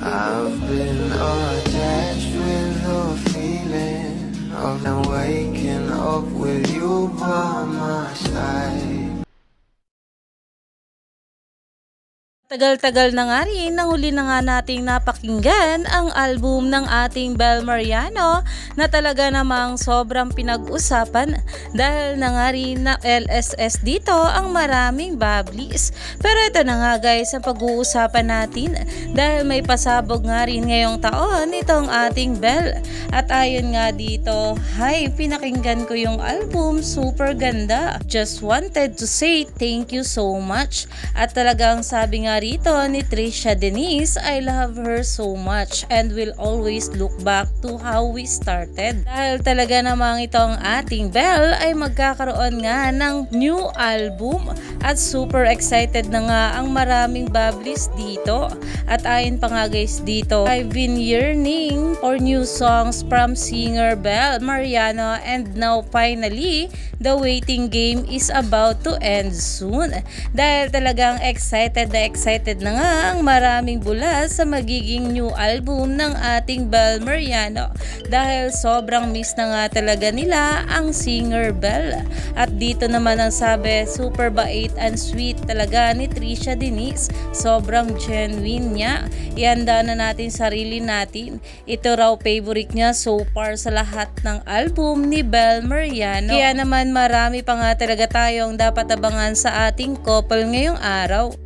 I've been attached with the feeling of now waking up with you by my side. Tagal-tagal na nga rin, nahuli na nga nating napakinggan ang album ng ating Bel Mariano na talaga namang sobrang pinag-usapan dahil na nga rin na LSS dito ang maraming bubblies. Pero ito na nga guys ang pag-uusapan natin dahil may pasabog nga rin ngayong taon itong ating Bel. At ayon nga dito, hi, pinakinggan ko yung album, super ganda. Just wanted to say thank you so much. At talagang sabi nga rito ni Trisha Denise, I love her so much and will always look back to how we started. Dahil talaga namang itong ating Bel ay magkakaroon nga ng new album at super excited na nga ang maraming bubblies dito. At ayon pa nga guys dito, I've been yearning for new songs from singer Bel Mariano and now finally, the waiting game is about to end soon. Dahil talagang excited na nga ang maraming bula sa magiging new album ng ating Bel Mariano dahil sobrang miss na nga talaga nila ang singer Bel. At dito naman ang sabi, super bait and sweet talaga ni Trisha Denise, sobrang genuine niya, ihanda na natin sarili natin, ito raw favorite niya so far sa lahat ng album ni Bel Mariano. Kaya naman marami pa nga talaga tayong dapat abangan sa ating couple ngayong araw.